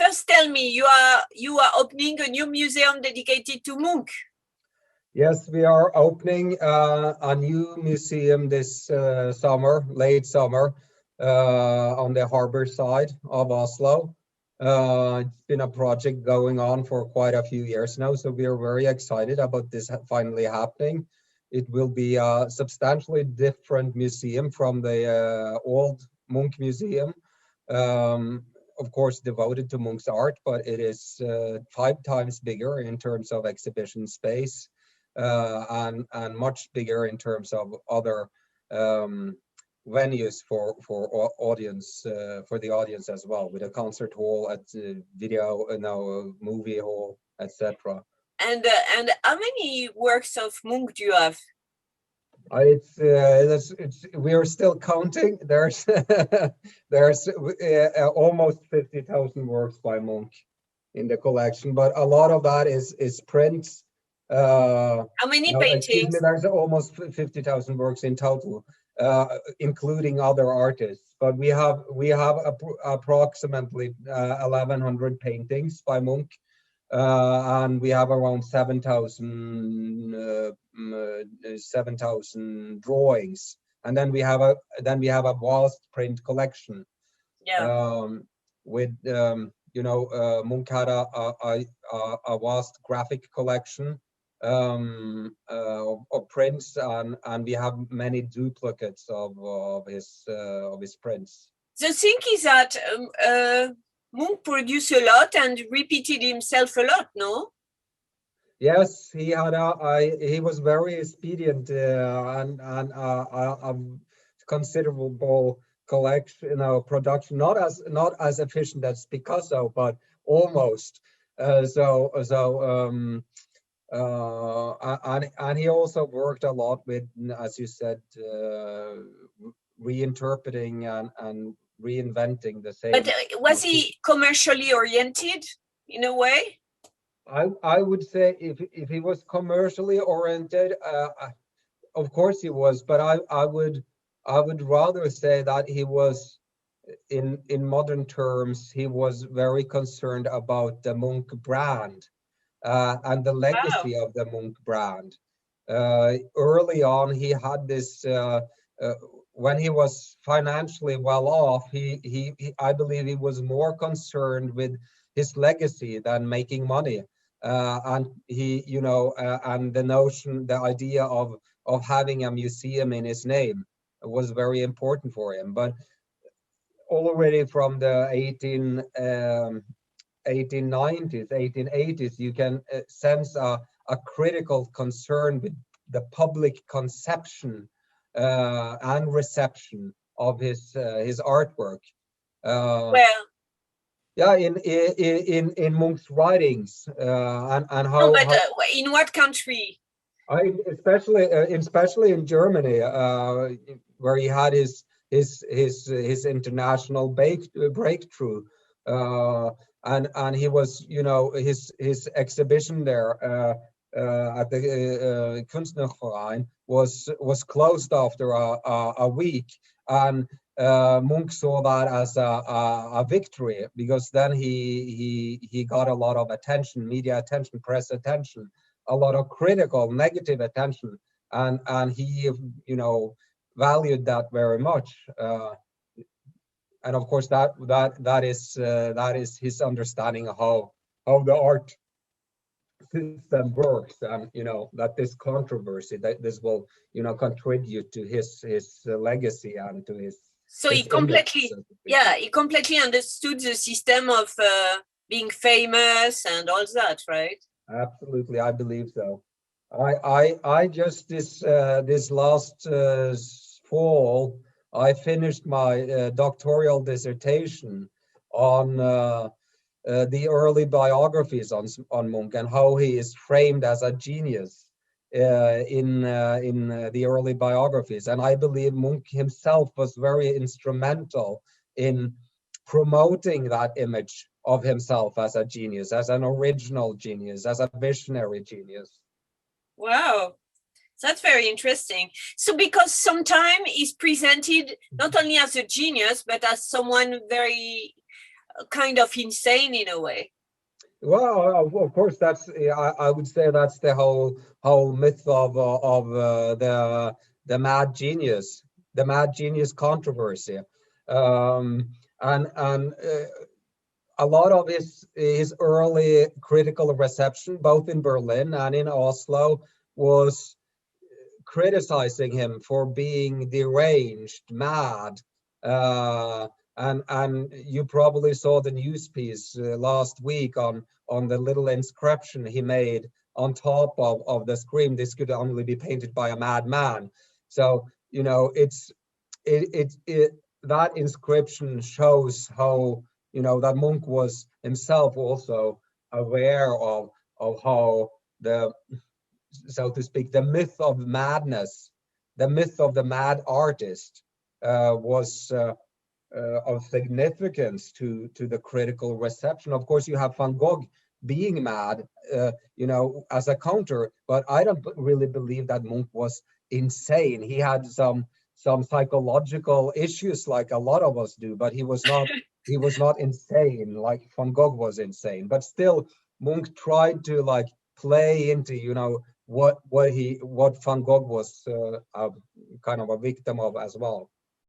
first tell me, you are opening a new museum dedicated to Munch. Yes, we are opening a new museum this summer, late summer, on the harbor side of Oslo. It's been a project going on for quite a few years now, so we are very excited about this finally happening. It will be a substantially different museum from the old Munch Museum. Of course, devoted to Munch's art, but it is 5 times bigger in terms of exhibition space. And much bigger in terms of other venues for audience for the audience as well, with a concert hall, at video, movie hall, etc. And how many works of Munch do you have? We are still counting. There's there's almost 50,000 works by Munch in the collection, but a lot of that is prints. How many paintings? There's almost 50,000 works in total, including other artists. But we have approximately 1,100 paintings by Munch, and we have around 7,000 drawings, and then we have a vast print collection. Yeah. With Munch had a vast graphic collection of prints, and we have many duplicates of his prints. The thing is that Munch produced a lot and repeated himself a lot, no? Yes, he was very expedient and a considerable collection, production, not as efficient as Picasso, but almost. And he also worked a lot with, as you said, reinterpreting and reinventing the same. But was he commercially oriented in a way? I would say if he was commercially oriented, of course he was, but I would rather say that he was, in modern terms, he was very concerned about the Munch brand. And the legacy of the Munch brand. Early on, he had this. When he was financially well off, I believe he was more concerned with his legacy than making money. And and the idea of having a museum in his name was very important for him. But already from the 1890s, 1880s, you can sense a critical concern with the public conception and reception of his artwork. Yeah, in Munch's writings and how. No, but in what country? Especially in Germany, where he had his international breakthrough. And he was, his exhibition there at the Kunstnerverein was closed after a week, and Munch saw that as a victory, because then he got a lot of attention, media attention, press attention, a lot of critical, negative attention, and he valued that very much. And of course, that is his understanding of how the art system works, and that this controversy, that this will contribute to his legacy and to his. So he completely understood the system of being famous and all that, right? Absolutely, I believe so. I just this last fall, I finished my doctoral dissertation on the early biographies on Munch, and how he is framed as a genius in the early biographies. And I believe Munch himself was very instrumental in promoting that image of himself as a genius, as an original genius, as a visionary genius. Wow. That's very interesting. So because sometimes he's presented not only as a genius, but as someone very kind of insane in a way. Well, of course, that's I would say that's the whole myth of the mad genius, controversy, and a lot of his early critical reception, both in Berlin and in Oslo, was criticizing him for being deranged, mad. And you probably saw the news piece last week on the little inscription he made on top of the scream, "This could only be painted by a madman." So, you know, that inscription shows how, you know, that Munch was himself also aware of how the, so to speak, the myth of madness, the myth of the mad artist was of significance to the critical reception. Of course, you have Van Gogh being mad, you know, as a counter, but I don't really believe that Munch was insane. He had some psychological issues like a lot of us do, but he was not insane like Van Gogh was insane. But still, Munch tried to like play into, you know, what Van Gogh was kind of a victim of as well.